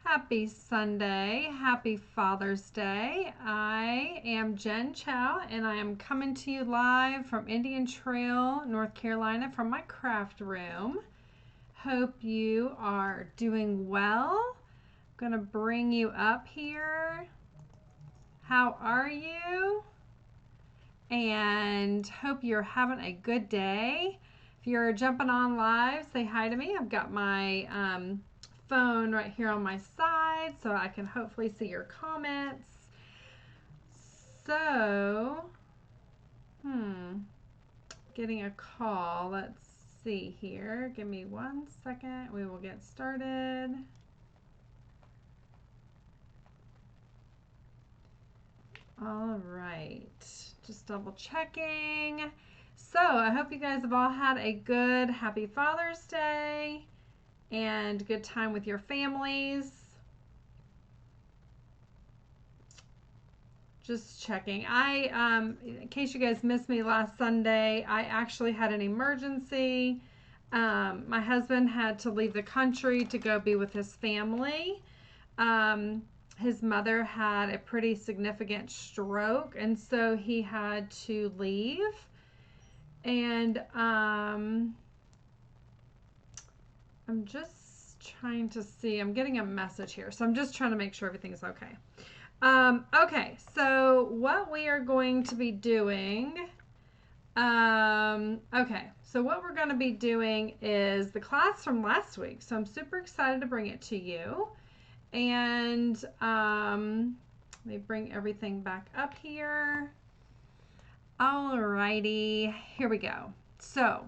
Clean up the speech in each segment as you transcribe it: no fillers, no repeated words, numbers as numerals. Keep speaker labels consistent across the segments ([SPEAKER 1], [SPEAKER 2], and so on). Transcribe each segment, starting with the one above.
[SPEAKER 1] Happy Sunday. Happy Father's Day. I am Jen Chow and I am coming to you live from Indian Trail, North Carolina from my craft room. Hope you are doing well. I'm going to bring you up here. How are you? And hope you're having a good day. If you're jumping on live, say hi to me. I've got my phone right here on my side so I can hopefully see your comments. So, getting a call. Let's see here. Give me 1 second. We will get started. All right, just double checking. So I hope you guys have all had a good, happy Father's Day and good time with your families. Just checking. In case you guys missed me last Sunday, I actually had an emergency. My husband had to leave the country to go be with his family. His mother had a pretty significant stroke, and so he had to leave. And I'm just trying to see. I'm getting a message here, so I'm just trying to make sure everything's okay. Okay, so what we are going to be doing, what we're going to be doing is the class from last week. So I'm super excited to bring it to you. And let me bring everything back up here. Alrighty, here we go. So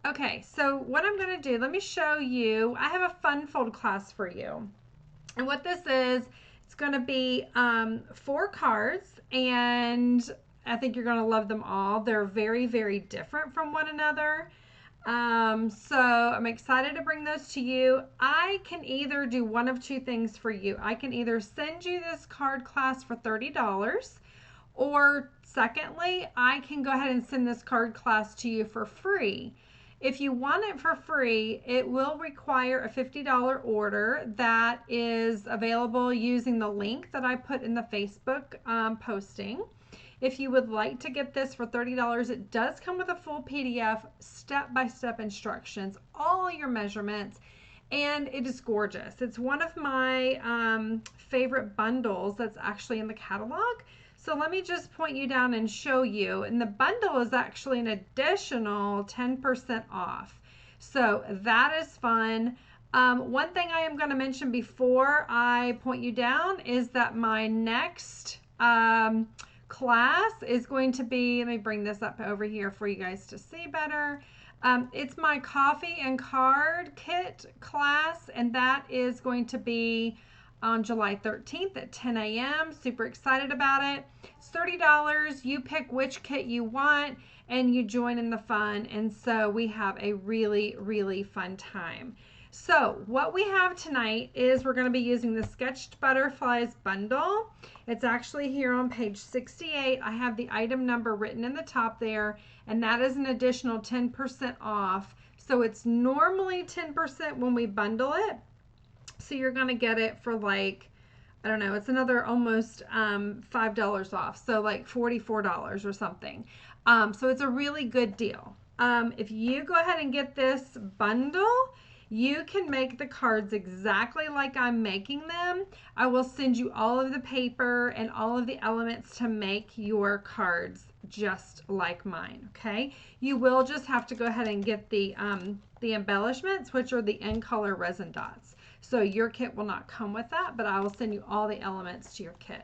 [SPEAKER 1] what I'm going to do, let me show you. I have a fun fold class for you. And what this is, it's going to be 4 cards, and I think you're going to love them all. They're very, very different from one another. So I'm excited to bring those to you. I can either do one of 2 things for you. I can either send you this card class for $30, or secondly, I can go ahead and send this card class to you for free. If you want it for free, it will require a $50 order that is available using the link that I put in the Facebook posting. If you would like to get this for $30, it does come with a full PDF, step-by-step instructions, all your measurements, and it is gorgeous. It's one of my favorite bundles that's actually in the catalog. So let me just point you down and show you. And the bundle is actually an additional 10% off. So that is fun. One thing I am going to mention before I point you down is that my next class is going to be, let me bring this up over here for you guys to see better. It's my coffee and card kit class, and that is going to be on July 13th at 10 a.m. Super excited about it. It's $30. You pick which kit you want and you join in the fun. And so we have a really, really fun time. So what we have tonight is we're going to be using the Sketched Butterflies bundle. It's actually here on page 68. I have the item number written in the top there, and that is an additional 10% off. So it's normally 10% when we bundle it. So you're going to get it for like, I don't know, it's another almost $5 off. So like $44 or something. So it's a really good deal. If you go ahead and get this bundle, you can make the cards exactly like I'm making them. I will send you all of the paper and all of the elements to make your cards just like mine, okay? You will just have to go ahead and get the embellishments, which are the in color resin dots. So your kit will not come with that, but I will send you all the elements to your kit.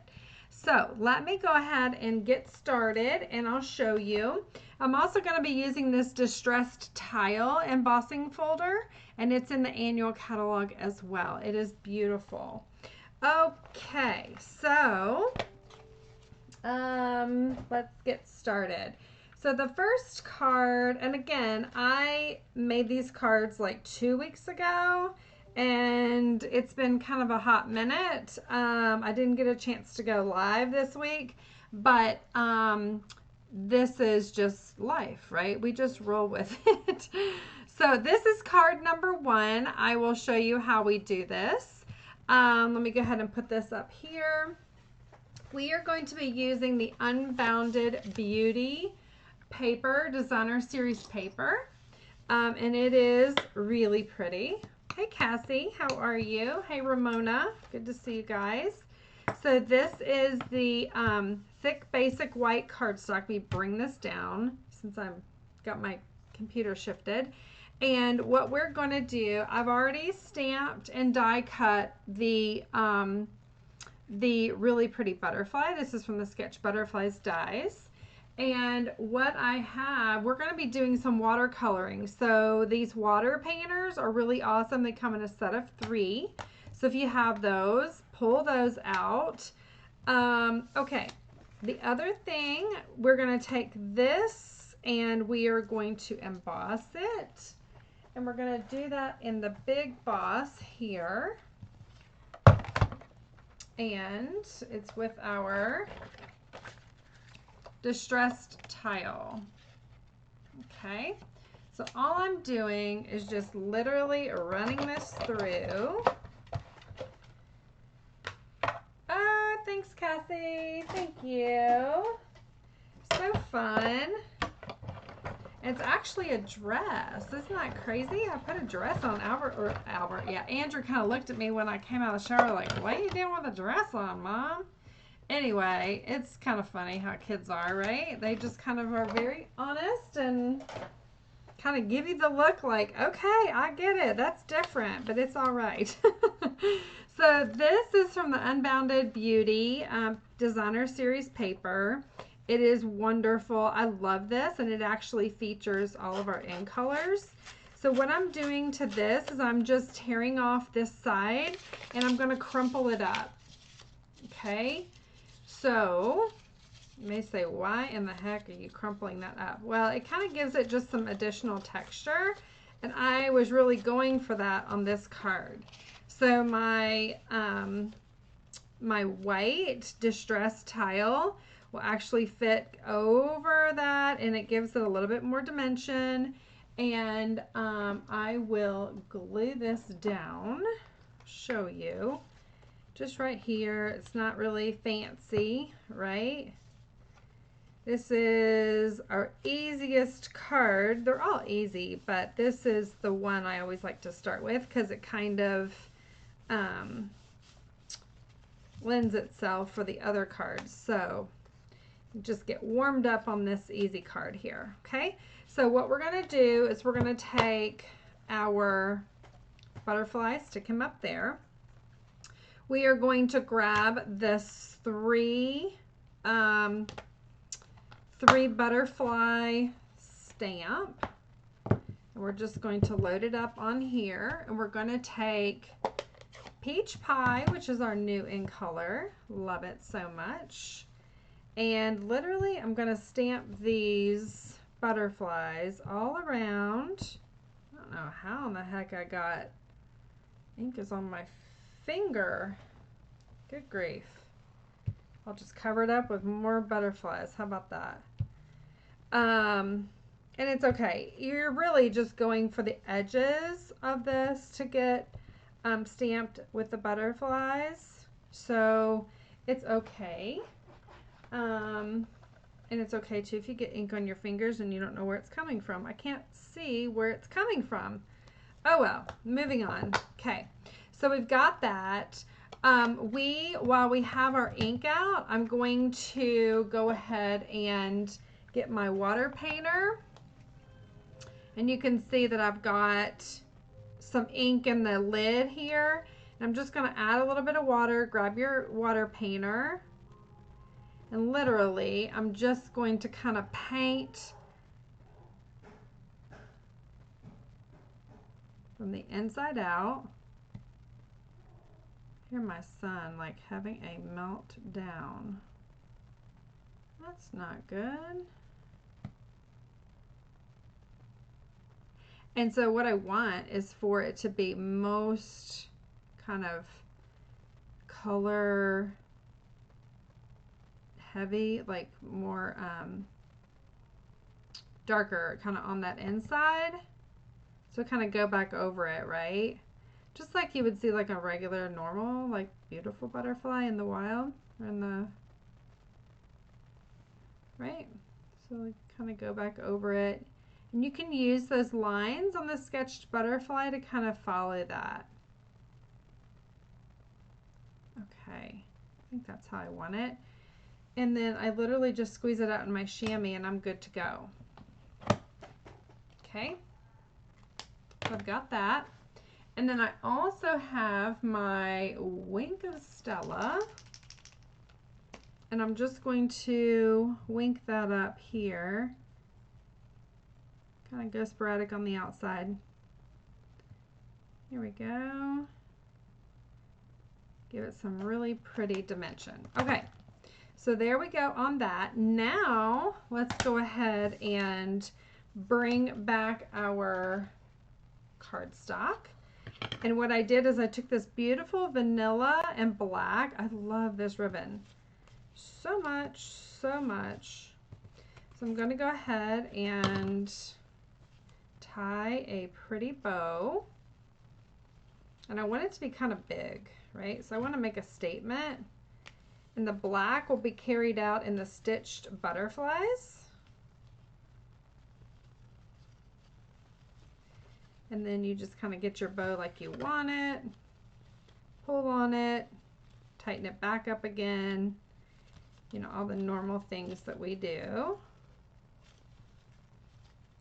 [SPEAKER 1] So let me go ahead and get started and I'll show you. I'm also going to be using this distressed tile embossing folder, and it's in the annual catalog as well. It is beautiful. Okay, so let's get started. So the first card, and again, I made these cards like 2 weeks ago, and it's been kind of a hot minute. I didn't get a chance to go live this week, but this is just life, right? We just roll with it. So this is card number 1. I will show you how we do this. Let me go ahead and put this up here. We are going to be using the Unbounded Beauty paper, designer series paper. And it is really pretty. Hey Cassie, how are you? Hey Ramona, good to see you guys. So this is the thick basic white cardstock. Let me bring this down since I've got my computer shifted. And what we're going to do, I've already stamped and die cut the really pretty butterfly. This is from the Sketch Butterflies dies. And what I have, we're going to be doing some watercoloring. So these water painters are really awesome. They come in a set of 3. So if you have those, pull those out. Okay, the other thing, we're going to take this and we are going to emboss it. And we're going to do that in the big boss here. And it's with our distressed tile. Okay, so all I'm doing is just literally running this through. Thanks Cassie, thank you. So fun. It's actually a dress. Isn't that crazy? I put a dress on. Andrew kind of looked at me when I came out of the shower like, what are you doing with a dress on, Mom? Anyway, it's kind of funny how kids are, right? They just kind of are very honest and kind of give you the look like, okay, I get it. That's different, but it's all right. So this is from the Unbounded Beauty Designer Series paper. It is wonderful. I love this, and it actually features all of our in colors. So what I'm doing to this is I'm just tearing off this side, and I'm going to crumple it up. Okay. So, you may say, why in the heck are you crumpling that up? Well, it kind of gives it just some additional texture, and I was really going for that on this card. So my, my white distressed tile will actually fit over that, and it gives it a little bit more dimension. And I will glue this down, show you. Just right here. It's not really fancy, right? This is our easiest card. They're all easy, but this is the one I always like to start with because it kind of lends itself for the other cards. So just get warmed up on this easy card here, okay? So what we're going to do is we're going to take our butterfly, stick him up there. We are going to grab this three butterfly stamp, and we're just going to load it up on here, and we're going to take Peach Pie, which is our new in color. Love it so much. And literally I'm going to stamp these butterflies all around. I don't know how in the heck I got ink is on my finger. Good grief. I'll just cover it up with more butterflies. How about that? And it's okay. You're really just going for the edges of this to get stamped with the butterflies. So it's okay. And it's okay too if you get ink on your fingers and you don't know where it's coming from. I can't see where it's coming from. Oh well, moving on. Okay. So we've got that. While we have our ink out, I'm going to go ahead and get my water painter. And you can see that I've got some ink in the lid here. And I'm just going to add a little bit of water. Grab your water painter. And literally, I'm just going to kind of paint from the inside out. Hear my son like having a meltdown. That's not good. And so what I want is for it to be most kind of color heavy, like more darker kind of on that inside. So kind of go back over it, right? just like you would see like a regular, normal, like beautiful butterfly in the wild or in the, right? So like kind of go back over it. And you can use those lines on the sketched butterfly to kind of follow that. Okay, I think that's how I want it. And then I literally just squeeze it out in my chamois and I'm good to go. Okay, so I've got that. And then I also have my Wink of Stella. And I'm just going to wink that up here. Kind of go sporadic on the outside. Here we go. Give it some really pretty dimension. Okay, so there we go on that. Now let's go ahead and bring back our cardstock. And what I did is I took this beautiful vanilla and black. I love this ribbon so much, so much. So I'm going to go ahead and tie a pretty bow. And I want it to be kind of big, right? So I want to make a statement. And the black will be carried out in the stitched butterflies. And then you just kind of get your bow like you want it. Pull on it. Tighten it back up again. You know, all the normal things that we do.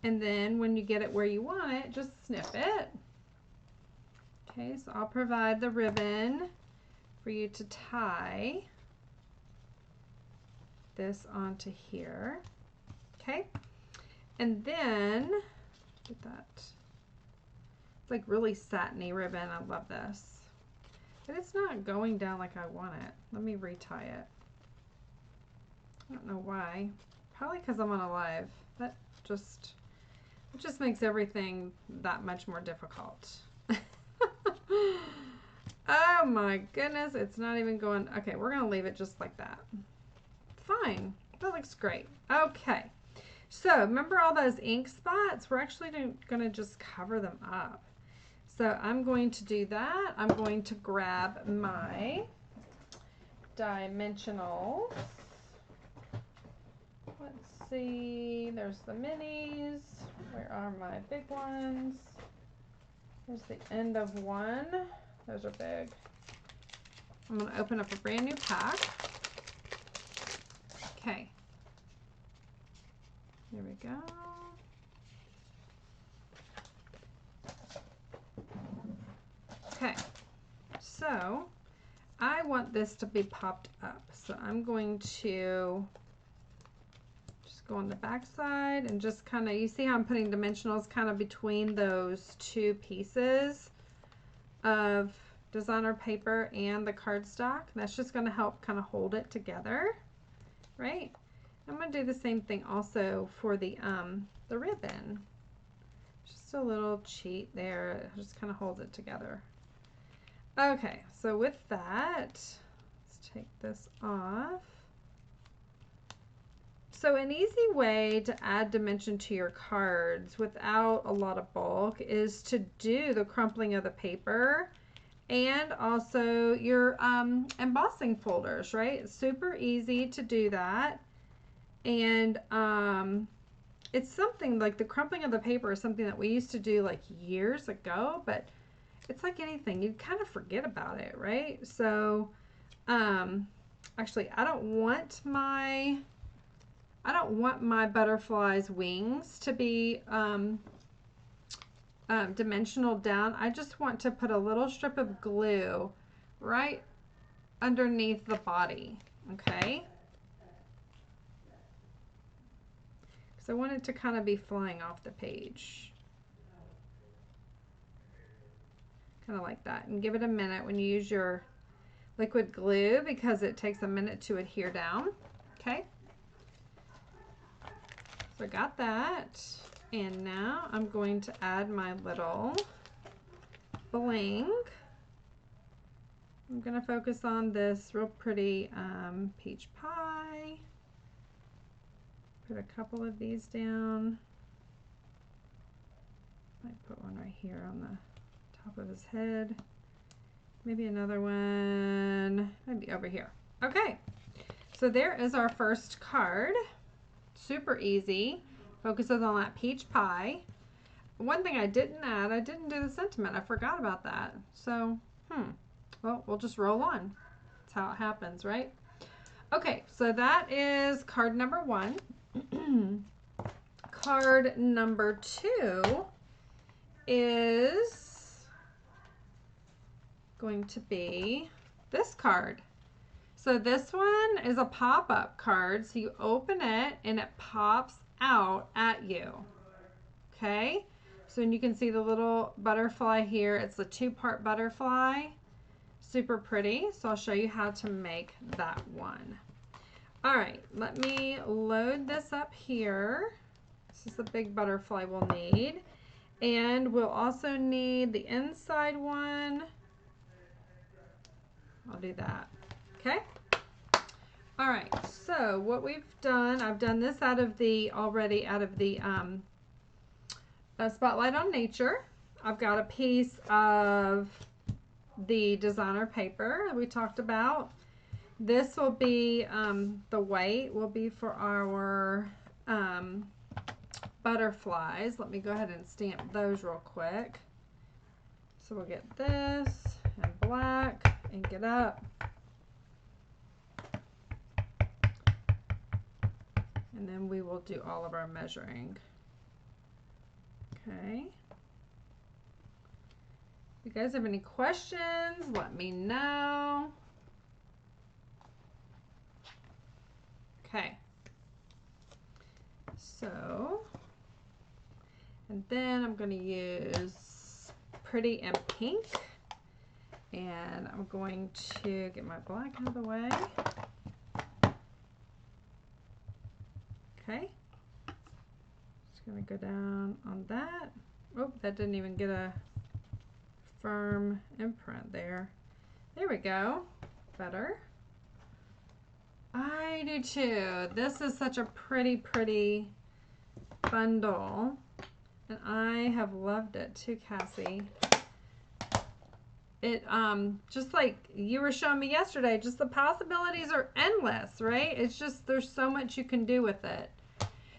[SPEAKER 1] And then when you get it where you want it, just snip it. Okay, so I'll provide the ribbon for you to tie this onto here. Okay, and then get that. It's like really satiny ribbon. I love this. But it's not going down like I want it. Let me retie it. I don't know why. Probably because I'm on a live. That just makes everything that much more difficult. Oh my goodness, it's not even going. Okay, we're gonna leave it just like that. Fine, that looks great. Okay, so remember all those ink spots? We're actually gonna just cover them up. So I'm going to do that. I'm going to grab my dimensionals. Let's see, there's the minis. Where are my big ones? There's the end of one. Those are big. I'm going to open up a brand new pack. Okay. Here we go. Okay. So I want this to be popped up. So I'm going to just go on the back side and just kind of, you see how I'm putting dimensionals kind of between those two pieces of designer paper and the cardstock. That's just going to help kind of hold it together, right? I'm going to do the same thing also for the ribbon. Just a little cheat there. It just kind of holds it together. Okay, so with that, let's take this off. So an easy way to add dimension to your cards without a lot of bulk is to do the crumpling of the paper and also your embossing folders, right? It's super easy to do that. And it's something like the crumpling of the paper is something that we used to do like years ago, but it's like anything, you kind of forget about it, right? So actually I don't want my butterfly's wings to be dimensional down. I just want to put a little strip of glue right underneath the body, okay? Because I want it to kind of be flying off the page. Kind of like that. And give it a minute when you use your liquid glue because it takes a minute to adhere down, okay? So I got that. And now I'm going to add my little bling. I'm going to focus on this real pretty peach pie. Put a couple of these down. Might put one right here on the top of his head. Maybe another one, maybe over here. Okay, so there is our first card. Super easy. Focuses on that peach pie. One thing I didn't add, I didn't do the sentiment. I forgot about that. So, well, we'll just roll on. That's how it happens, right? Okay, so that is card number 1. Card number 2 is going to be this card. So this one is a pop-up card. So you open it and it pops out at you. Okay? So you can see the little butterfly here. It's the 2-part butterfly. Super pretty. So I'll show you how to make that one. All right, let me load this up here. This is the big butterfly we'll need. And we'll also need the inside one. I'll do that. Okay? All right, so what we've done, I've done this already out of the Spotlight on Nature. I've got a piece of the designer paper we talked about. This will be, the white will be for our butterflies. Let me go ahead and stamp those real quick. So we'll get this and black, ink it up. And then we will do all of our measuring. Okay. If you guys have any questions, let me know. Okay. So, and then I'm going to use Pretty in Pink. And I'm going to get my black out of the way. Okay. Just going to go down on that. Oh, that didn't even get a firm imprint there. There we go. Better. I do too. This is such a pretty, pretty bundle. And I have loved it too, Cassie. It, just like you were showing me yesterday, just the possibilities are endless, right? It's just, there's so much you can do with it.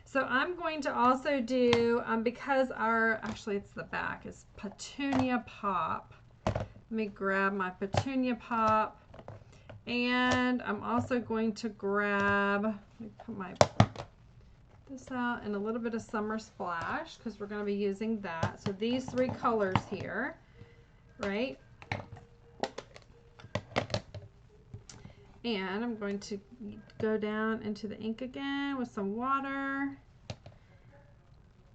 [SPEAKER 1] So I'm going to also do, because actually it's the back, is Petunia Pop. Let me grab my Petunia Pop. And I'm also going to grab, let me put this out, and a little bit of Summer Splash, because we're going to be using that. So these 3 colors here, right? And I'm going to go down into the ink again with some water.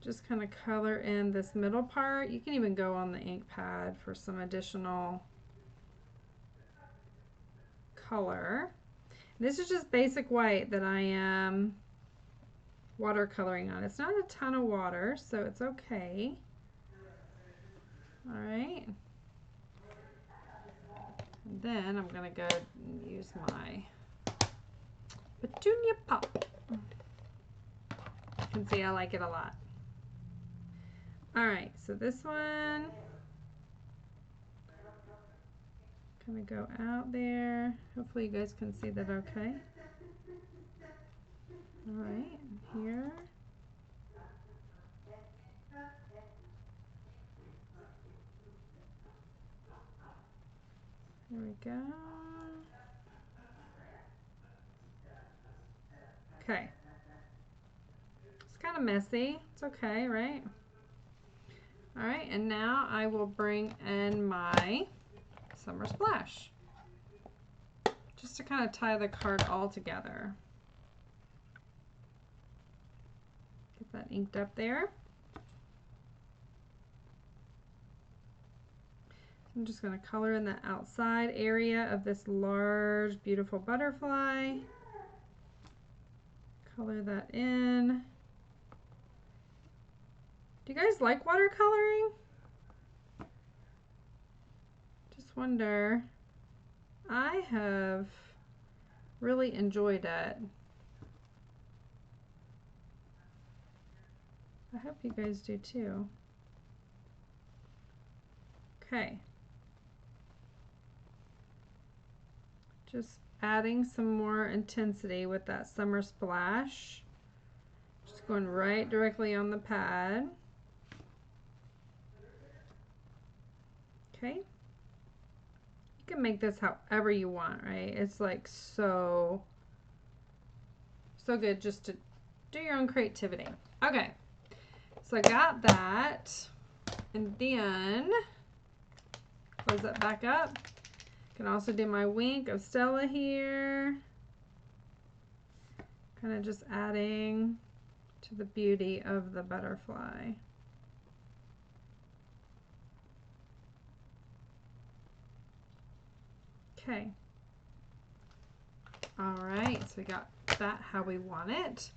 [SPEAKER 1] Just kind of color in this middle part. You can even go on the ink pad for some additional color. This is just basic white that I am watercoloring on. It's not a ton of water, so it's okay. All right. And then I'm going to go and use my Petunia Pop. You can see I like it a lot. All right, so this one, gonna go out there. Hopefully you guys can see that okay. All right, here. There we go. Okay. It's kind of messy. It's okay, right? All right, and now I will bring in my Summer Splash. Just to kind of tie the card all together. Get that inked up there. I'm just going to color in the outside area of this large, beautiful butterfly. Color that in. Do you guys like watercoloring? Just wonder. I have really enjoyed it. I hope you guys do too. Okay. Just adding some more intensity with that Summer Splash. Just going right directly on the pad. Okay. You can make this however you want, right? It's like so good just to do your own creativity. Okay. So I got that. And then close that back up. Can also do my wink of Stella here. Kind of just adding to the beauty of the butterfly. Okay. All right, so we got that how we want it.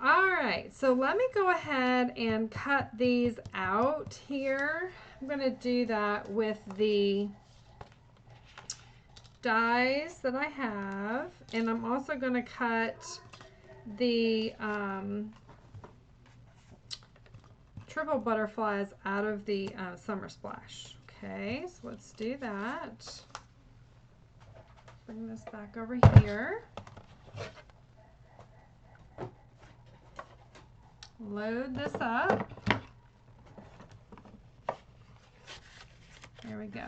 [SPEAKER 1] All right, so let me go ahead and cut these out here. I'm going to do that with the dies that I have, and I'm also going to cut the triple butterflies out of the Summer Splash. Okay, so let's do that. Bring this back over here. Load this up. There we go.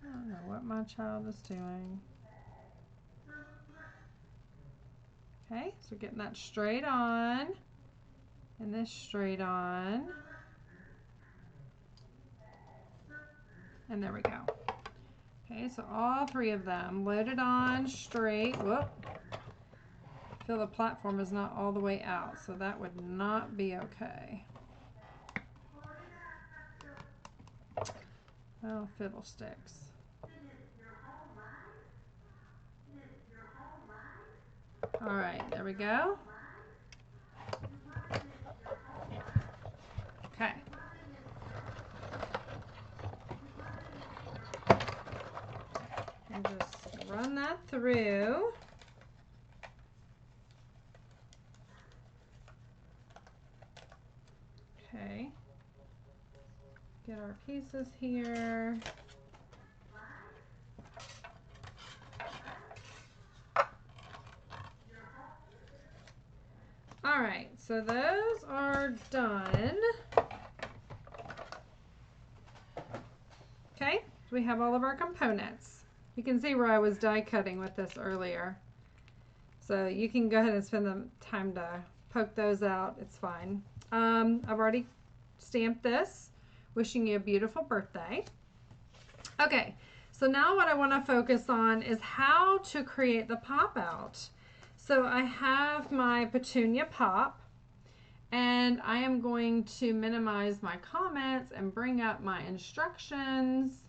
[SPEAKER 1] I don't know what my child is doing. Okay, so getting that straight on, and this straight on. And there we go. Okay, so all three of them loaded on straight. Whoop. I feel the platform is not all the way out, so that would not be okay. Oh, fiddlesticks. All right, there we go. Okay. And just run that through. Okay. Get our pieces here. All right, so those are done. Okay, we have all of our components. You can see where I was die cutting with this earlier. So you can go ahead and spend the time to poke those out. It's fine. I've already stamped this. Wishing you a beautiful birthday. Okay, so now what I want to focus on is how to create the pop out. So I have my Petunia pop, and I am going to minimize my comments and bring up my instructions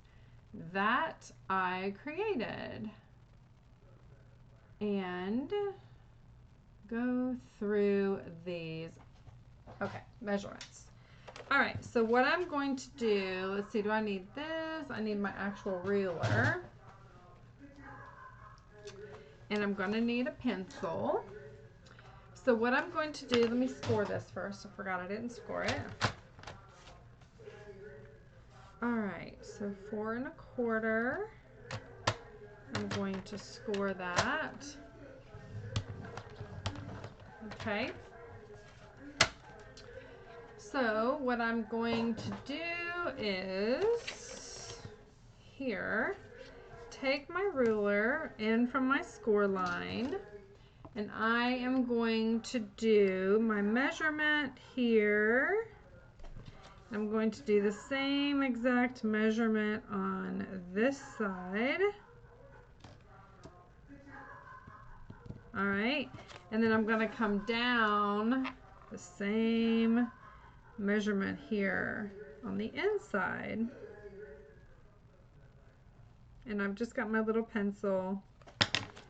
[SPEAKER 1] that I created and go through these. Okay, measurements. All right, so what I'm going to do, let's see, do I need this? I need my actual ruler. And I'm going to need a pencil. So what I'm going to do, let me score this first. I forgot I didn't score it. All right, so 4 1/4. I'm going to score that. Okay. So what I'm going to do is here, take my ruler in from my score line, and I am going to do my measurement here. I'm going to do the same exact measurement on this side. All right, and then I'm going to come down the same measurement here on the inside. And I've just got my little pencil,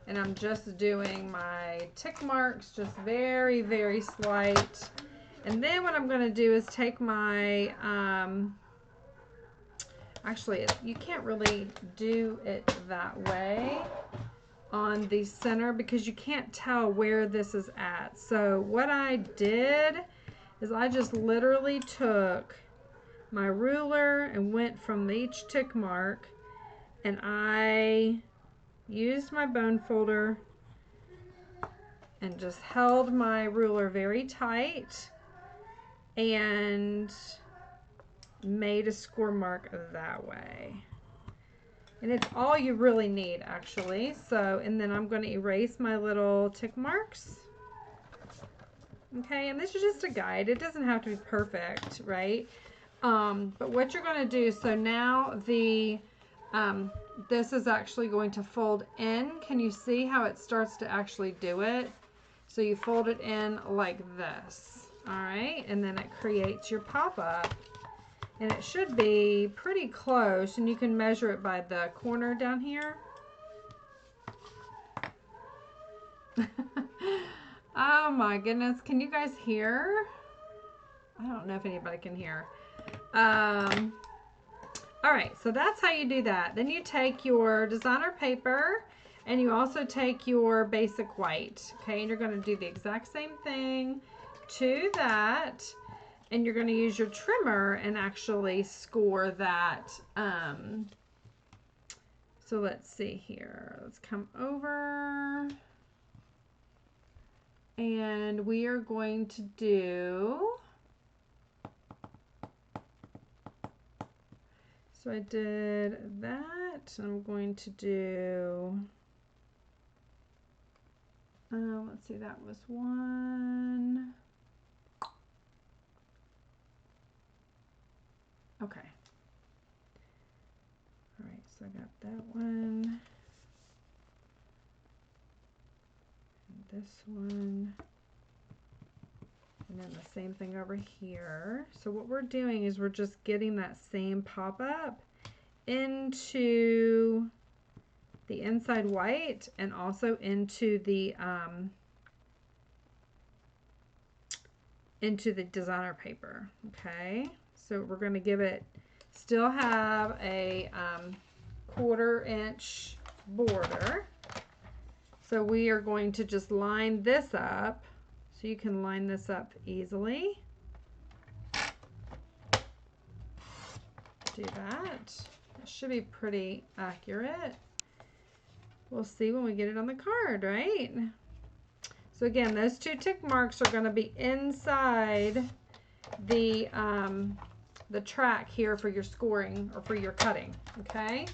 [SPEAKER 1] and I'm just doing my tick marks, just very, very slight. And then what I'm going to do is take my, actually you can't really do it that way on the center because you can't tell where this is at. So what I did is I just literally took my ruler and went from each tick mark, and I used my bone folder and just held my ruler very tight and made a score mark that way. And it's all you really need, actually. So, and then I'm going to erase my little tick marks. Okay, and this is just a guide. It doesn't have to be perfect, right? But what you're going to do, so now this is actually going to fold in. Can you see how it starts to actually do it? So you fold it in like this, all right? And then it creates your pop-up. And it should be pretty close, and you can measure it by the corner down here. Oh my goodness, can you guys hear? I don't know if anybody can hear. All right, so that's how you do that. Then you take your designer paper and you also take your basic white, okay? And you're going to do the exact same thing to that, and you're going to use your trimmer and actually score that. So let's see here. Let's come over, and we are going to do, so I did that. I'm going to do, let's see, that was one. Okay. All right, so I got that one. And this one. And then the same thing over here. So what we're doing is we're just getting that same pop-up into the inside white and also into the designer paper. Okay, so we're going to give it, still have a 1/4 inch border. So we are going to just line this up. So you can line this up easily. Do that. It should be pretty accurate. We'll see when we get it on the card, right? So again, those 2 tick marks are going to be inside the track here for your scoring or for your cutting, okay?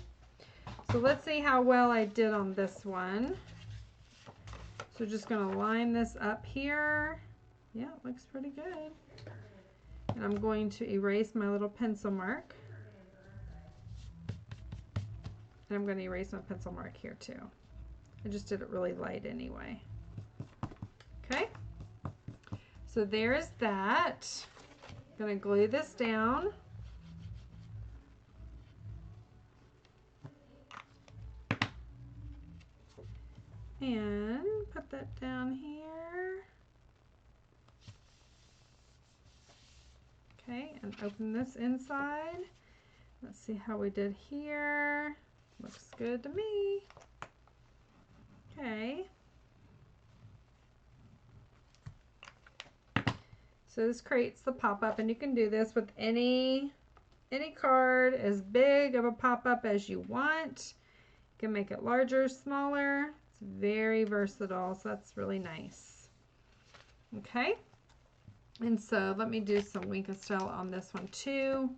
[SPEAKER 1] So let's see how well I did on this one. So just going to line this up here. Yeah, it looks pretty good. And I'm going to erase my little pencil mark. And I'm going to erase my pencil mark here too. I just did it really light anyway. Okay, so there's that. I'm going to glue this down. And put that down here. Okay, and open this inside. Let's see how we did here. Looks good to me. Okay. So this creates the pop-up, and you can do this with any card, as big of a pop-up as you want. You can make it larger, smaller. It's very versatile, so that's really nice. Okay. And so let me do some Wink of Style on this one too.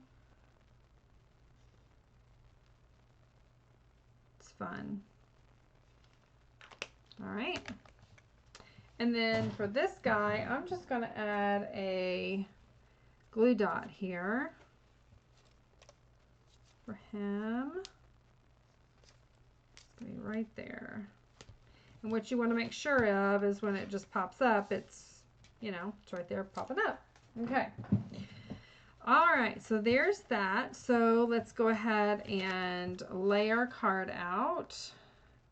[SPEAKER 1] It's fun. All right. And then for this guy, I'm just going to add a glue dot here for him. It's going to be right there. And what you want to make sure of is when it just pops up, it's, you know, it's right there popping up. Okay. All right, so there's that. So let's go ahead and lay our card out.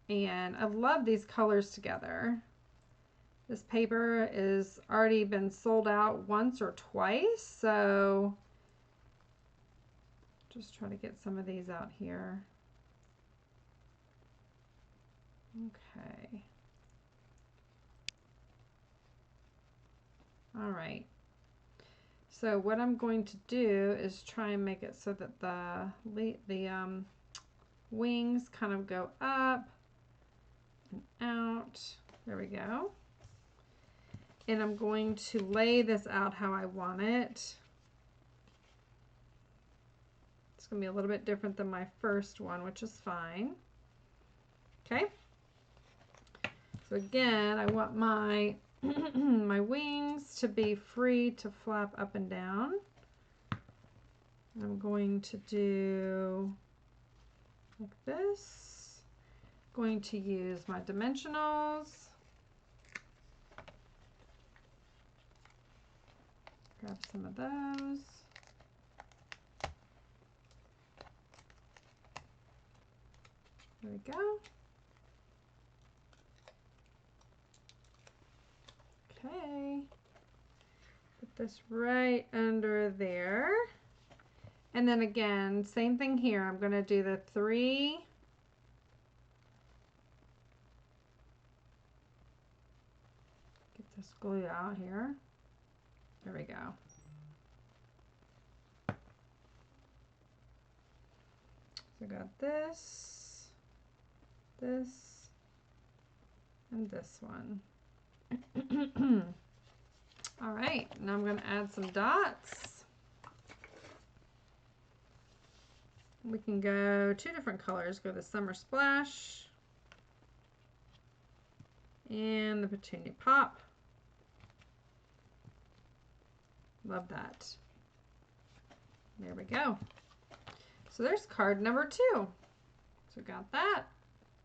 [SPEAKER 1] And I love these colors together. This paper is already been sold out once or twice, so just try to get some of these out here. Okay. All right. So what I'm going to do is try and make it so that the wings kind of go up and out. There we go. And I'm going to lay this out how I want it. It's going to be a little bit different than my first one, which is fine. Okay. So again, I want my my wings to be free to flap up and down. I'm going to do like this. Going to use my dimensionals. Grab some of those. There we go. Okay. Put this right under there. And then again, same thing here. I'm going to do the 3. Get this glue out here. There we go. So I got this, this, and this one. All right, now I'm going to add some dots. We can go 2 different colors. Go the Summer Splash and the Petunia Pop. Love that. There we go. So there's card number 2. So got that.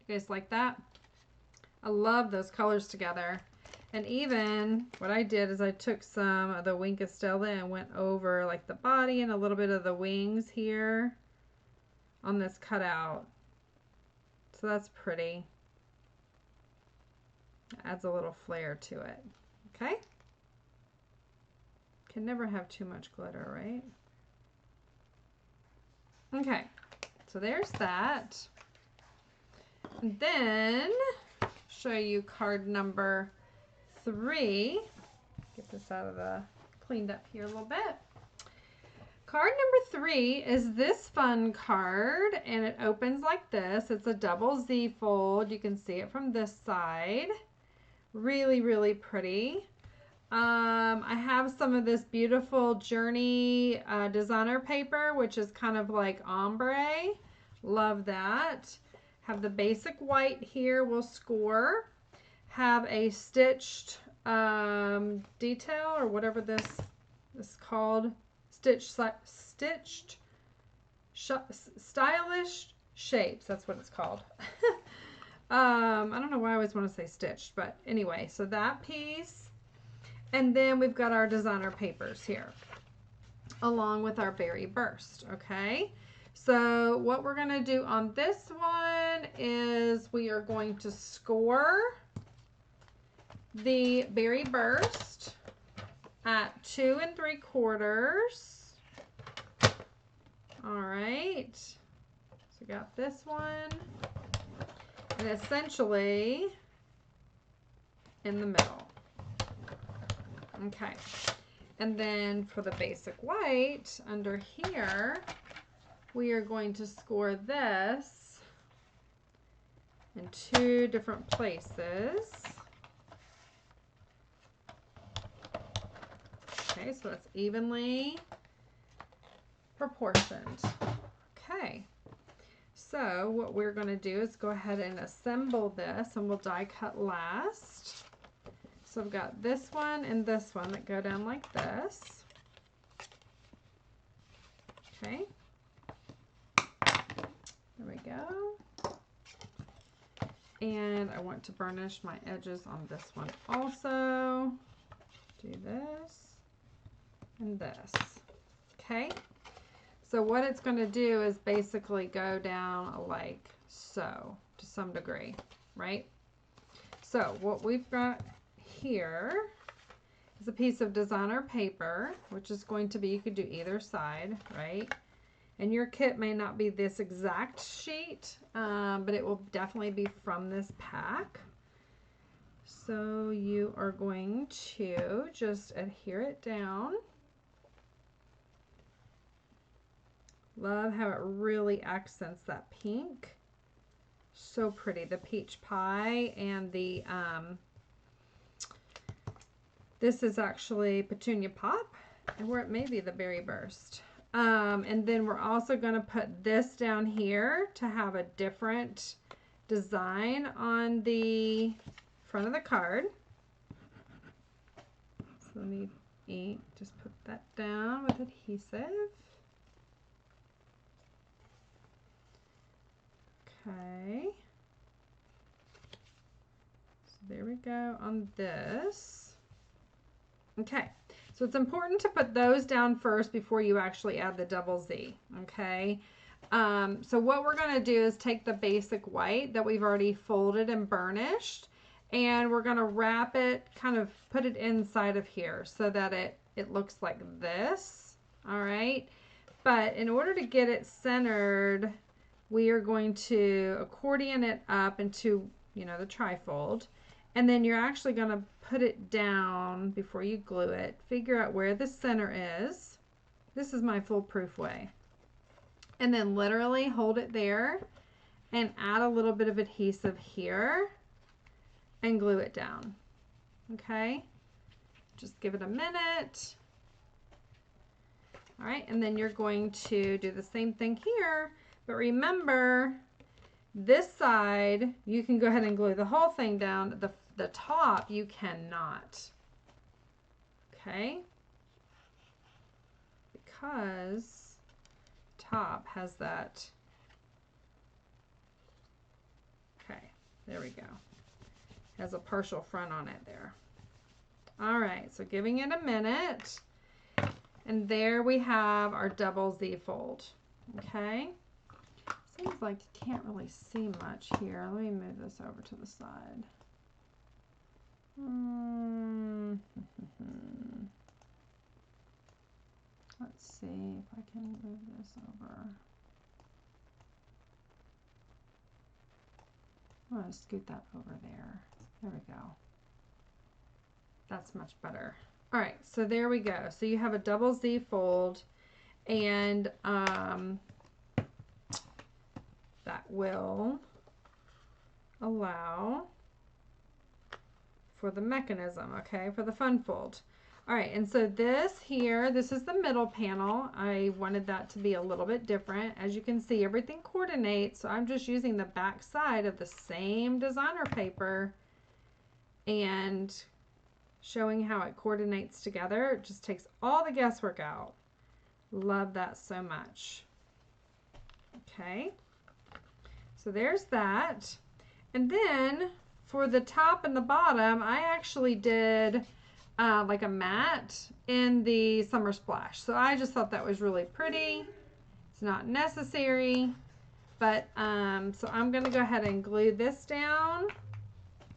[SPEAKER 1] You guys like that? I love those colors together. And even what I did is I took some of the Wink of Stella and went over like the body and a little bit of the wings here on this cutout. So that's pretty. Adds a little flair to it. Okay? Can never have too much glitter, right? Okay, so there's that. And then show you card number 3. Get this out of the, cleaned up here a little bit. Card number 3 is this fun card, and it opens like this. It's a double Z fold. You can see it from this side. Really, really pretty. I have some of this beautiful Journey designer paper, which is kind of like ombre. Love that. Have the basic white here. We'll score. Have a stitched detail, or whatever this is called. Stitched stylish shapes. That's what it's called. I don't know why I always want to say stitched, but anyway, so that piece. And then we've got our designer papers here, along with our Berry Burst, okay? So what we're gonna do on this one is we are going to score the Berry Burst at 2 3/4. All right, so got this one, and essentially in the middle. Okay, and then for the basic white under here, we are going to score this in 2 different places. Okay, so it's evenly proportioned. Okay, so what we're going to do is go ahead and assemble this, and we'll die cut last. So I've got this one and this one that go down like this. Okay. There we go. And I want to burnish my edges on this one also. Do this and this. Okay. So what it's going to do is basically go down like so to some degree, right? So what we've got here is a piece of designer paper, which is going to be, you could do either side, right? And your kit may not be this exact sheet, but it will definitely be from this pack. So you are going to just adhere it down Love how it really accents that pink. So pretty. The peach pie and the, this is actually Petunia Pop, or it may be the Berry Burst. And then we're also going to put this down here to have a different design on the front of the card. So let me just put that down with adhesive. Okay. So there we go on this. Okay. So it's important to put those down first before you actually add the double Z. Okay. So what we're going to do is take the basic white that we've already folded and burnished, and we're going to wrap it, kind of put it inside of here so that it looks like this. All right. But in order to get it centered, we are going to accordion it up into, you know, the trifold. And then you're actually going to put it down before you glue it. Figure out where the center is. This is my foolproof way. And then literally hold it there and add a little bit of adhesive here and glue it down. Okay? Just give it a minute. All right, and then you're going to do the same thing here. But remember, this side, you can go ahead and glue the whole thing down. The top, you cannot. Okay? Because top has that. Okay, there we go. Has a partial front on it there. All right, so giving it a minute. And there we have our double Z fold. Okay? Seems like you can't really see much here. Let me move this over to the side. Let's see if I can move this over. I'm going to scoot that over there. There we go. That's much better. All right, so there we go. So you have a double Z fold, and that will allow for the mechanism, okay, for the fun fold. All right, and so this here, this is the middle panel. I wanted that to be a little bit different. As you can see, everything coordinates, so I'm just using the back side of the same designer paper and showing how it coordinates together. It just takes all the guesswork out. Love that so much. Okay, so there's that. And then for the top and the bottom, I actually did like a mat in the Summer Splash. So I just thought that was really pretty. It's not necessary, but so I'm going to go ahead and glue this down.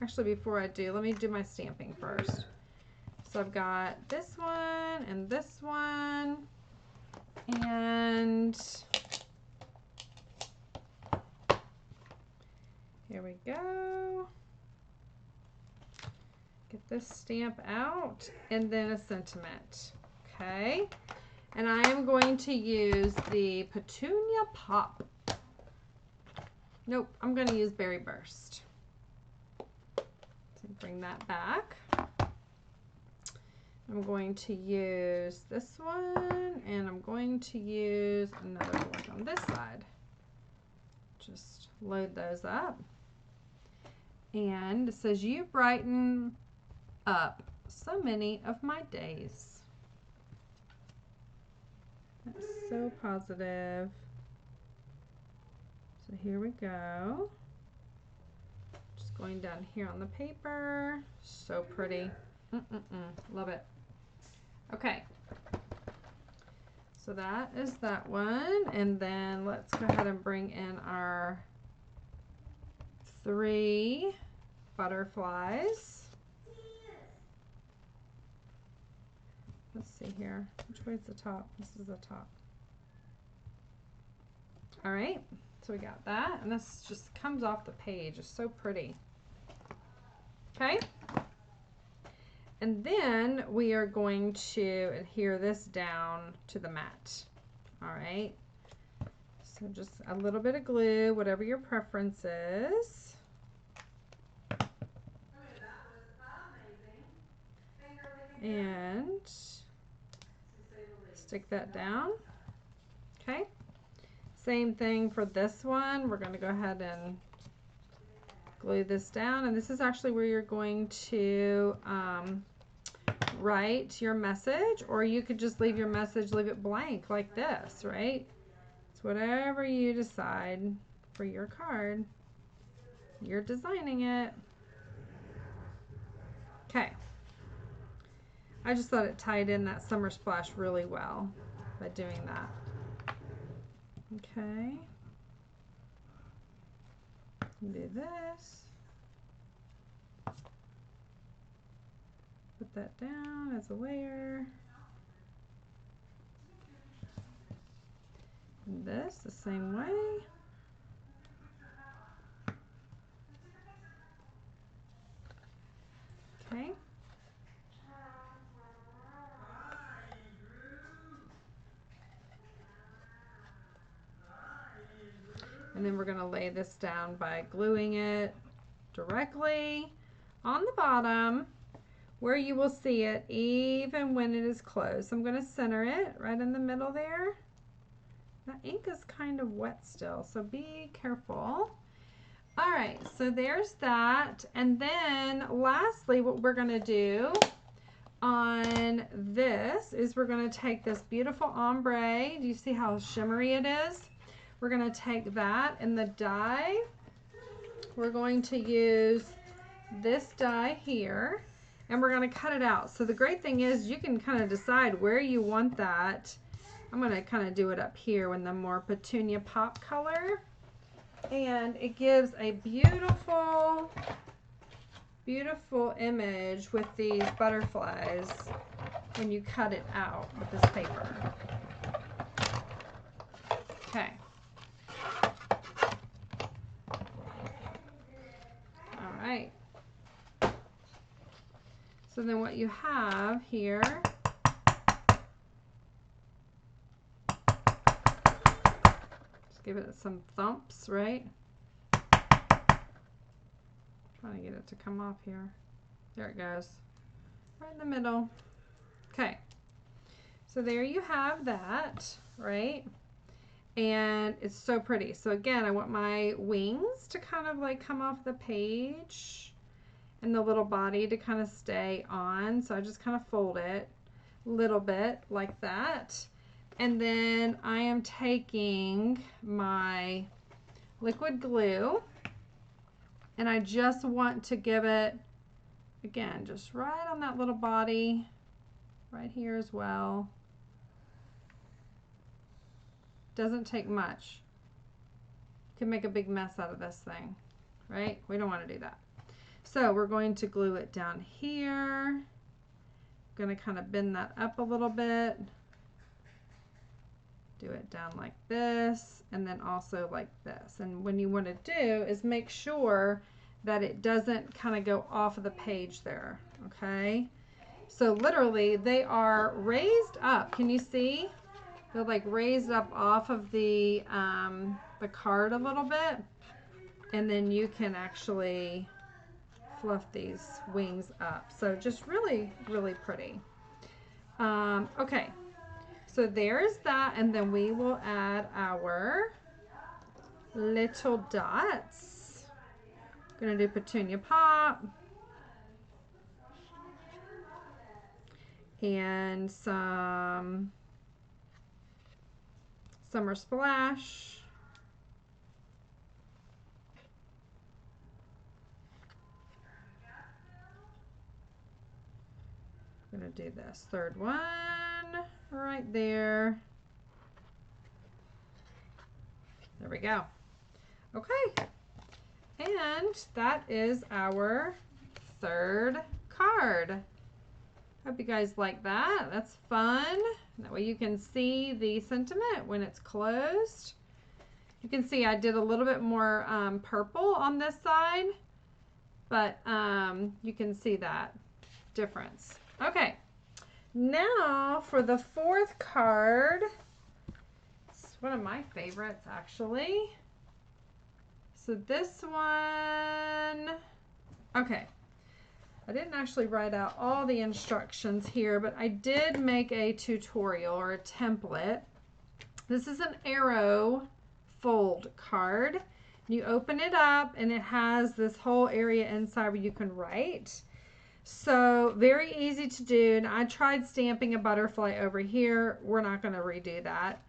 [SPEAKER 1] Actually, before I do, let me do my stamping first. So I've got this one and this one, and here we go. Get this stamp out, and then a sentiment. Okay, and I am going to use the Petunia Pop. Nope, I'm going to use Berry Burst. So bring that back. I'm going to use this one, and I'm going to use another one on this side. Just load those up. And it says, "You brighten up so many of my days." That's so positive. So here we go. Just going down here on the paper. So pretty. Love it. Okay. So that is that one. And then let's go ahead and bring in our 3 butterflies. Let's see here. Which way is the top? This is the top. All right. So we got that. And this just comes off the page. It's so pretty. Okay. And then we are going to adhere this down to the mat. All right. So just a little bit of glue, whatever your preference is. And stick that down. Okay. Same thing for this one. We're going to go ahead and glue this down. And this is actually where you're going to write your message, or you could just leave your message, leave it blank like this, right? It's whatever you decide for your card. You're designing it. Okay. I just thought it tied in that summer splash really well by doing that. Okay. Do this. Put that down as a layer. And this the same way. Okay. And then we're going to lay this down by gluing it directly on the bottom where you will see it even when it is closed. So I'm going to center it right in the middle there. The ink is kind of wet still, so be careful. All right, so there's that. And then lastly, what we're going to do on this is we're going to take this beautiful ombre. Do you see how shimmery it is? We're going to take that and the die. We're going to use this die here and we're going to cut it out. So the great thing is you can kind of decide where you want that. I'm going to kind of do it up here in the more petunia pop color. And it gives a beautiful, beautiful image with these butterflies when you cut it out with this paper. Okay. All right. So then what you have here, just give it some thumps, right? Trying to get it to come off here. There it goes. Right in the middle. Okay. So there you have that, right? And it's so pretty. So again, I want my wings to kind of like come off the page and the little body to kind of stay on. So I just kind of fold it a little bit like that. And then I am taking my liquid glue and I just want to give it, again, just right on that little body, right here as well. Doesn't take much. You can make a big mess out of this thing, right? We don't want to do that. So we're going to glue it down here. Going to kind of bend that up a little bit. Do it down like this, and then also like this. And when you want to do is make sure that it doesn't kind of go off of the page there, okay? So literally they are raised up. Can you see? They're like raised up off of the card a little bit, and then you can actually fluff these wings up. So just really, really pretty. Okay, so there's that, and then we will add our little dots. I'm gonna do petunia pop and some summer splash. I'm gonna do this third one right there. There we go. Okay, and that is our third card. Hope you guys like that. That's fun. That way you can see the sentiment when it's closed. You can see I did a little bit more purple on this side, but you can see that difference. Okay, now for the fourth card, one of my favorites actually. So this one, okay. I didn't actually write out all the instructions here, but I did make a tutorial or a template. This is an arrow fold card. You open it up and it has this whole area inside where you can write. So very easy to do. And I tried stamping a butterfly over here. We're not going to redo that.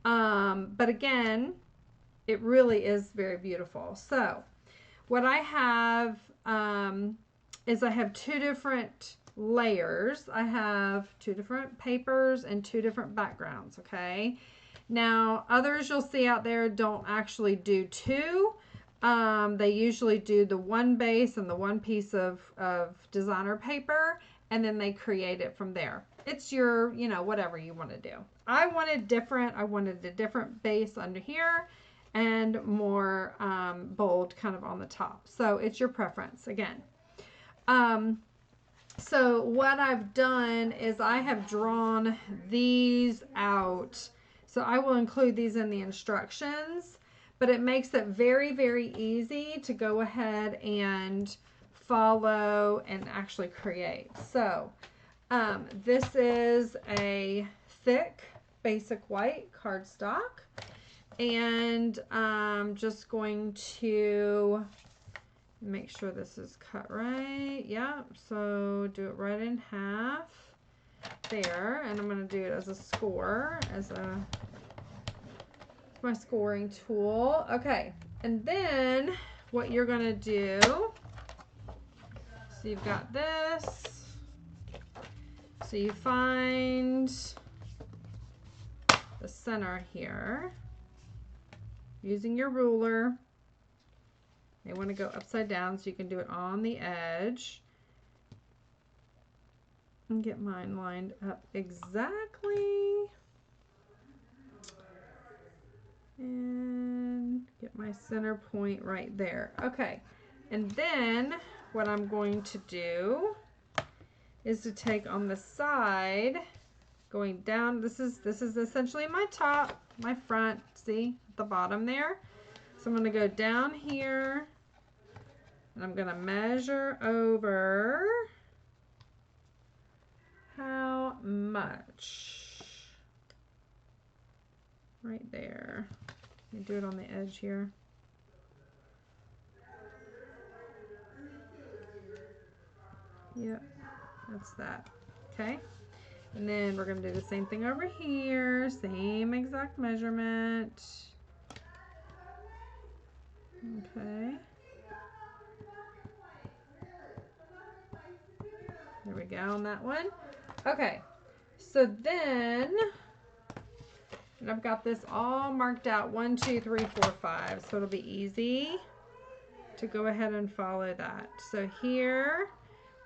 [SPEAKER 1] But again, it really is very beautiful. So what I have is I have two different layers. I have two different papers and two different backgrounds, okay? Now, others you'll see out there don't actually do two. They usually do the one base and the one piece of designer paper, and then they create it from there. It's your, you know, whatever you want to do. I wanted different. I wanted a different base under here and more bold kind of on the top. So it's your preference again. So what I've done is I have drawn these out. So I will include these in the instructions, but it makes it very, very easy to go ahead and follow and actually create. So this is a thick basic white cardstock, and I'm just going to make sure this is cut right. Yeah, so do it right in half there, and I'm going to do it as a score, as my scoring tool. Okay, and then what you're going to do, so you've got this, so you find the center here using your ruler. You want to go upside down so you can do it on the edge. And get mine lined up exactly. And get my center point right there. Okay. And then what I'm going to do is to take on the side, going down. This is essentially my top, my front. See at the bottom there. So I'm going to go down here. And I'm going to measure over how much. Right there. Let me do it on the edge here. Yep, that's that. Okay. And then we're going to do the same thing over here. Same exact measurement. Okay. There we go on that one. Okay, so then, and I've got this all marked out 1, 2, 3, 4, 5, so it'll be easy to go ahead and follow that. So here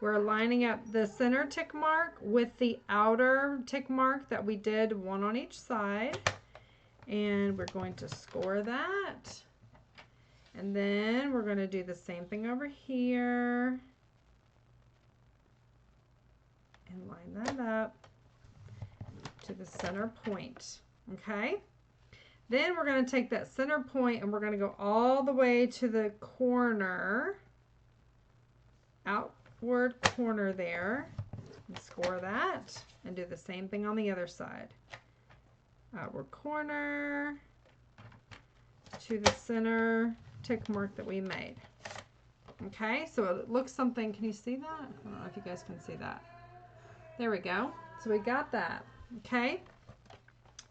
[SPEAKER 1] we're lining up the center tick mark with the outer tick mark that we did, one on each side, and we're going to score that. And then we're going to do the same thing over here. And line that up to the center point, okay? Then we're going to take that center point and we're going to go all the way to the corner, outward corner there, and score that, and do the same thing on the other side. Outward corner to the center tick mark that we made. Okay, so it looks something, can you see that? I don't know if you guys can see that. There we go. So we got that. Okay.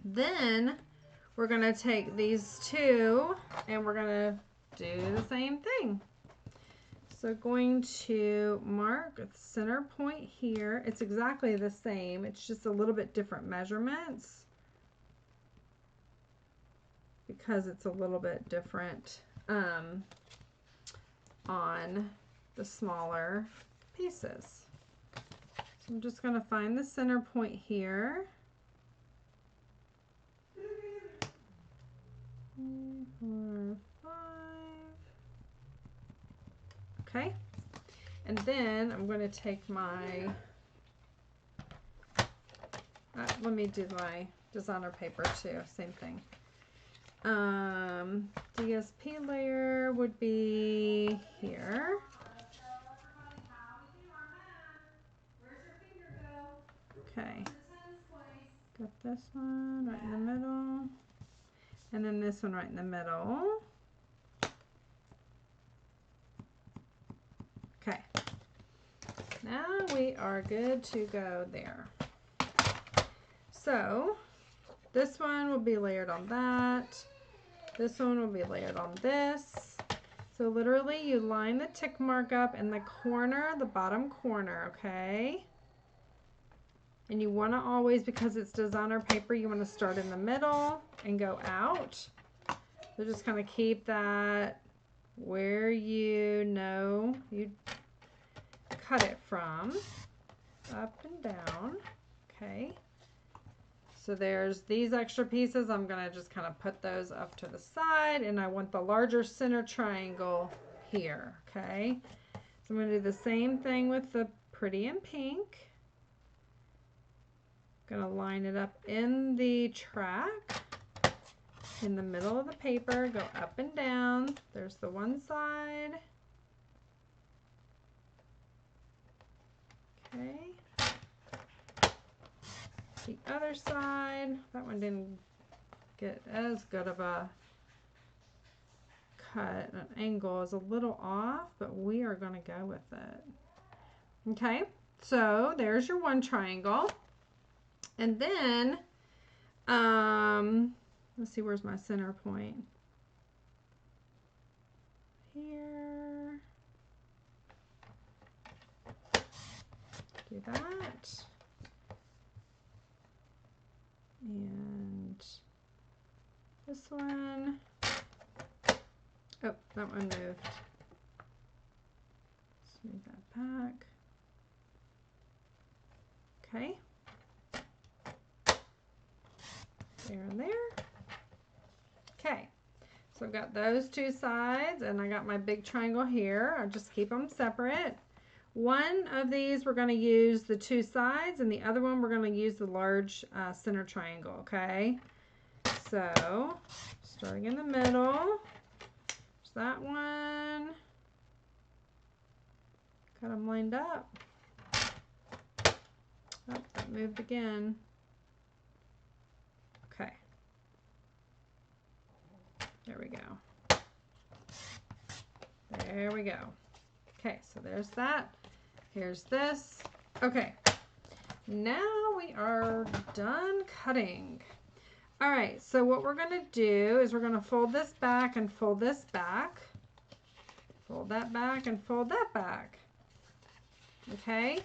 [SPEAKER 1] Then we're going to take these two and we're going to do the same thing. So going to mark the center point here. It's exactly the same. It's just a little bit different measurements because it's a little bit different on the smaller pieces. I'm just going to find the center point here. 3, 4, 5. Okay. And then I'm going to take my, let me do my designer paper too, same thing. DSP layer would be here. Okay. Got this one right in the middle. And then this one right in the middle. Okay. Now we are good to go there. So this one will be layered on that. This one will be layered on this. So literally you line the tick mark up in the corner, the bottom corner, okay? And you want to always, because it's designer paper, you want to start in the middle and go out. So just kind of keep that where you know you cut it from, up and down, okay? So there's these extra pieces. I'm going to just kind of put those up to the side, and I want the larger center triangle here, okay? So I'm going to do the same thing with the pretty in pink. Going to line it up in the track, in the middle of the paper, go up and down. There's the one side. Okay. The other side, that one didn't get as good of a cut. An angle is a little off, but we are going to go with it. Okay, so there's your one triangle. And then, let's see, where's my center point? Here. Do that. And this one. Oh, that one moved. Let's move that back. Okay. There and there. Okay. So I've got those two sides, and I got my big triangle here. I'll just keep them separate. One of these we're going to use the two sides, and the other one we're going to use the large center triangle, okay? So, starting in the middle, there's that one. Got them lined up. Oh, that moved again. Okay. There we go. There we go. Okay, so there's that. Here's this. Okay, now we are done cutting. All right, so what we're going to do is we're going to fold this back and fold this back. Fold that back and fold that back. Okay,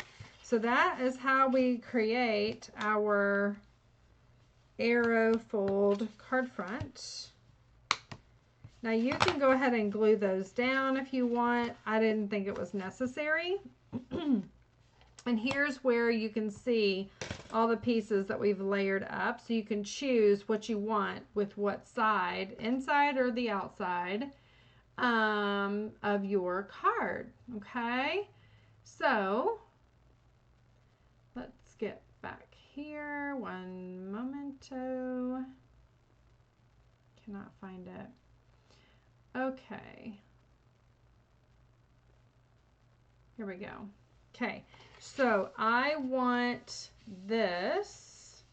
[SPEAKER 1] so that is how we create our arrow fold card front. Now you can go ahead and glue those down if you want. I didn't think it was necessary. And here's where you can see all the pieces that we've layered up. So you can choose what you want with what side, inside or the outside of your card. Okay, so let's get back here. One momento. Cannot find it. Okay, here we go. Okay, so I want this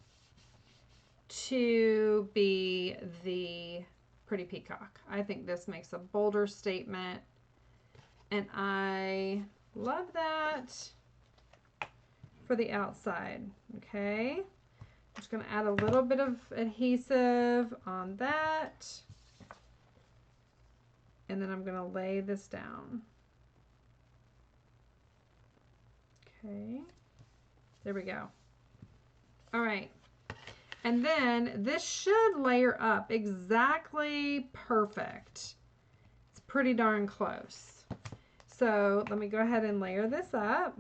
[SPEAKER 1] to be the pretty peacock. I think this makes a bolder statement, and I love that for the outside. Okay, I'm just going to add a little bit of adhesive on that. And then I'm going to lay this down. Okay, there we go. All right, and then this should layer up exactly perfect. It's pretty darn close. So let me go ahead and layer this up.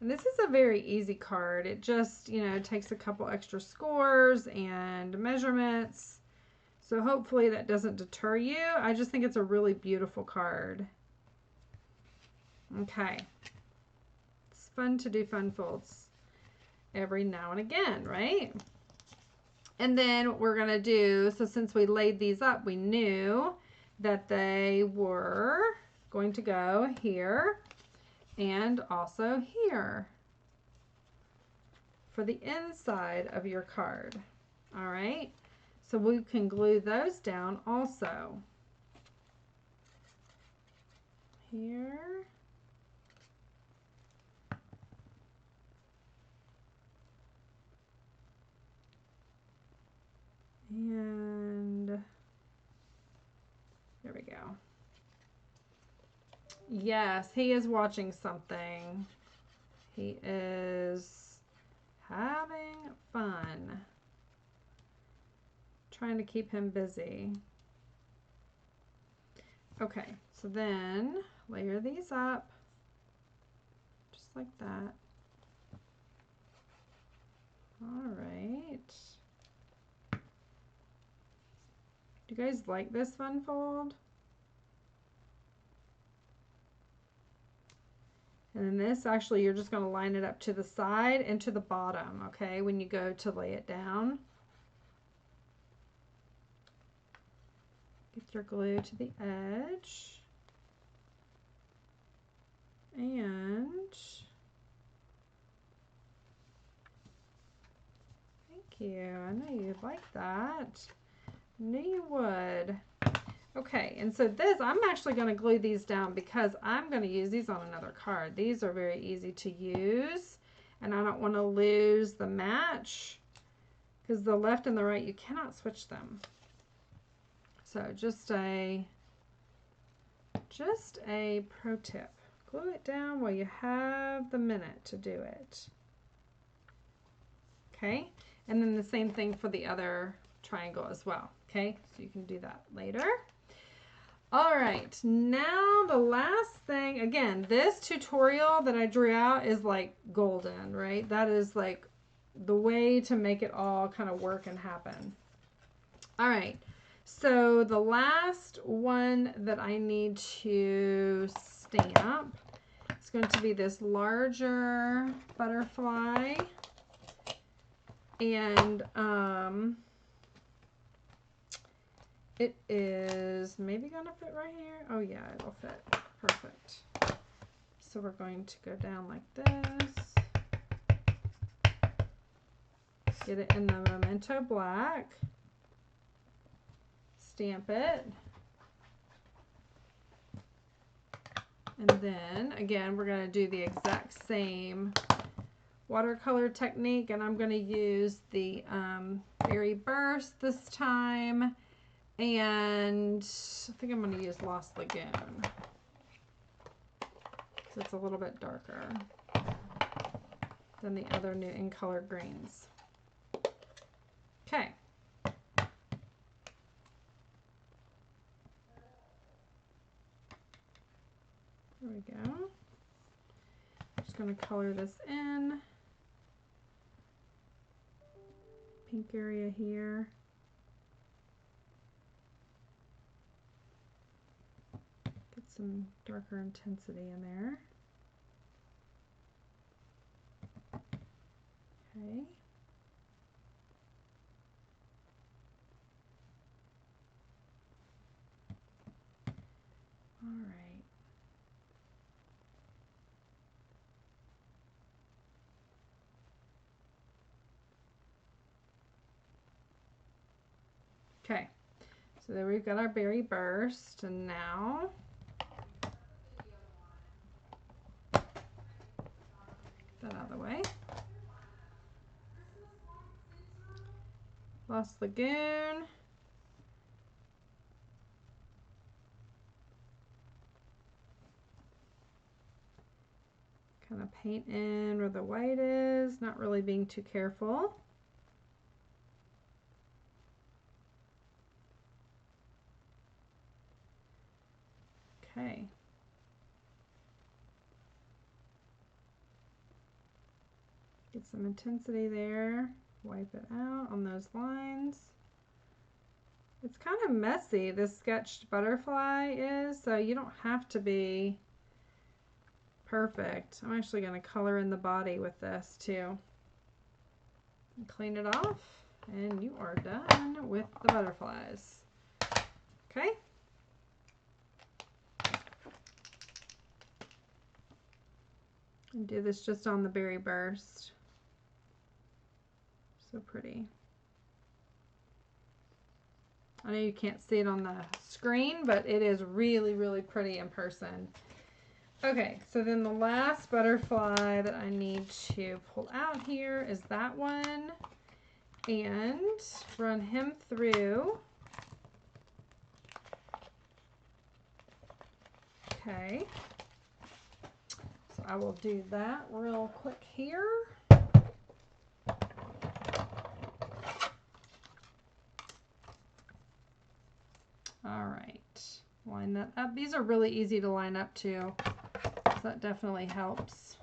[SPEAKER 1] And this is a very easy card. It just, you know, takes a couple extra scores and measurements. So hopefully that doesn't deter you. I just think it's a really beautiful card. Okay. It's fun to do fun folds every now and again, right? And then what we're going to do, so since we laid these up, we knew that they were going to go here and also here for the inside of your card. All right, so we can glue those down also. Here. And there we go. Yes, he is watching something. He is having fun. Trying to keep him busy. Okay, so then layer these up just like that. All right. Do you guys like this fun fold? And then this, actually, you're just going to line it up to the side and to the bottom, okay, when you go to lay it down. Get your glue to the edge. And thank you. I know you'd like that. I knew you would. Okay, and so this, I'm actually going to glue these down because I'm going to use these on another card. These are very easy to use, and I don't want to lose the match because the left and the right, you cannot switch them. So just a pro tip. Glue it down while you have the minute to do it. Okay, and then the same thing for the other triangle as well. Okay, so you can do that later. All right, now the last thing, again, this tutorial that I drew out is like golden, right? That is like the way to make it all kind of work and happen. All right, so the last one that I need to stamp is going to be this larger butterfly. And it is maybe gonna fit right here. Oh yeah, it'll fit. Perfect. So we're going to go down like this. Get it in the Memento Black. Stamp it. And then again, we're gonna do the exact same watercolor technique, and I'm going to use the Berry Burst this time, and I think I'm going to use Lost Lagoon because it's a little bit darker than the other new in color greens. Okay. There we go. I'm just going to color this in. Pink area here. Get some darker intensity in there. Okay. All right. Okay, so there we've got our Berry Burst, and now that out of the way. Lost Lagoon. Kind of paint in where the white is, not really being too careful. Okay. Get some intensity there. Wipe it out on those lines. It's kind of messy, this sketched butterfly is, so you don't have to be perfect. I'm actually going to color in the body with this too. And clean it off. And you are done with the butterflies. Okay. And do this just on the berry burst. So pretty. I know you can't see it on the screen, but it is really, really pretty in person. Okay, so then the last butterfly that I need to pull out here is that one, and run him through. Okay, so I will do that real quick here. All right, line that up. These are really easy to line up too, so that definitely helps.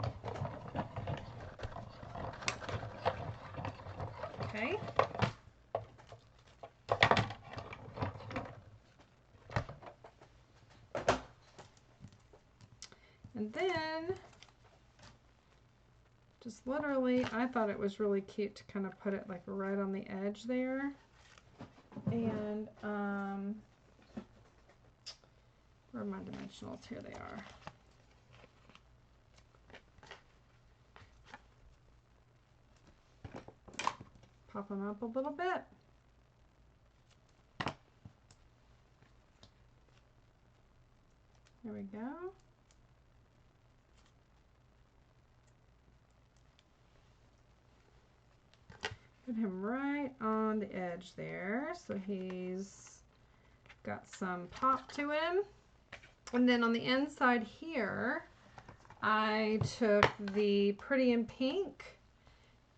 [SPEAKER 1] Okay. And then, just literally, I thought it was really cute to kind of put it like right on the edge there. And, where are my dimensionals? Here they are. Pop them up a little bit. There we go. Put him right on the edge there, so he's got some pop to him. And then on the inside here, I took the Pretty in Pink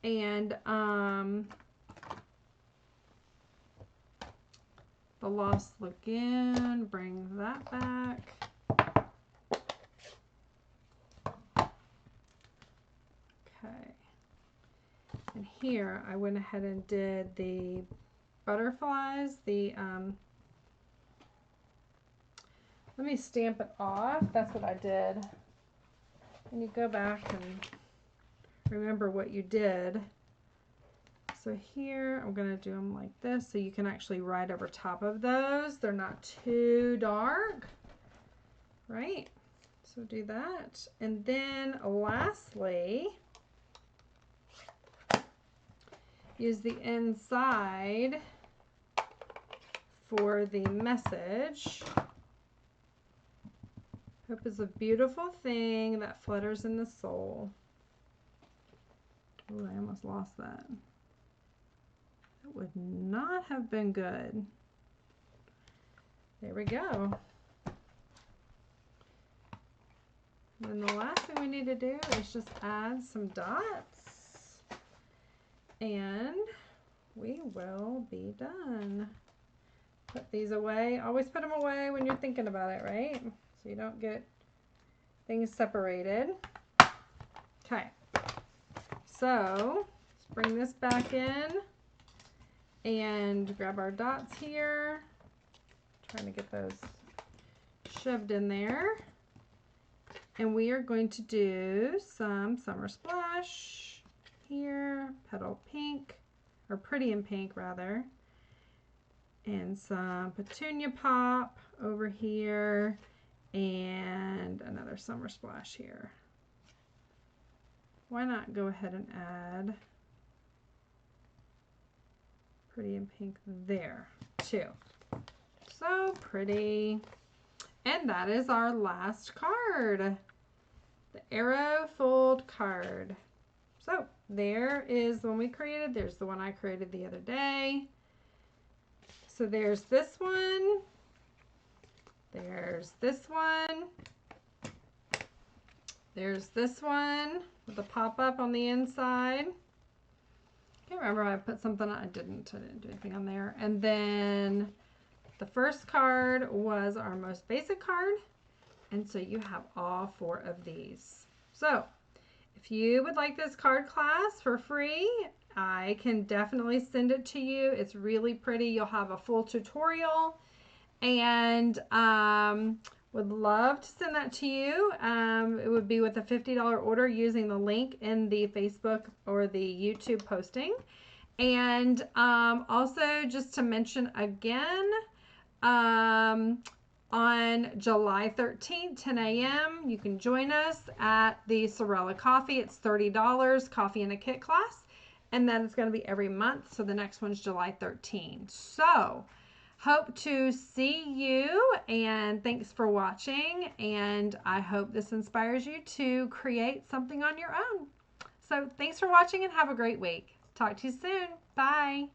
[SPEAKER 1] and the Lost Lagoon, bring that back. Okay. And here I went ahead and did the butterflies, let me stamp it off. That's what I did. And you go back and remember what you did. So here I'm going to do them like this so you can actually write over top of those. They're not too dark, right? So do that. And then lastly, use the inside for the message. Hope is a beautiful thing that flutters in the soul. Oh, I almost lost that. That would not have been good. There we go. And then the last thing we need to do is just add some dots. And we will be done. Put these away. Always put them away when you're thinking about it, right? So you don't get things separated. Okay. So let's bring this back in and grab our dots here. Trying to get those shoved in there. And we are going to do some Summer Splash here, Petal Pink, or Pretty in Pink rather, and some Petunia Pop over here, and another Summer Splash here. Why not go ahead and add Pretty in Pink there too. So pretty. And that is our last card, the Arrow Fold card. So there is the one we created. There's the one I created the other day. So there's this one. There's this one. There's this one with the pop-up on the inside. I can't remember if I put something on. I didn't do anything on there. And then the first card was our most basic card. And so you have all 4 of these. So if you would like this card class for free, I can definitely send it to you. It's really pretty. You'll have a full tutorial, and would love to send that to you. It would be with a $50 order using the link in the Facebook or the YouTube posting. And also, just to mention again, on July 13th, 10 a.m., you can join us at the Sorella Coffee. It's $30, coffee and a kit class. And then it's going to be every month. So the next one's July 13th. So hope to see you, and thanks for watching. And I hope this inspires you to create something on your own. So thanks for watching and have a great week. Talk to you soon. Bye.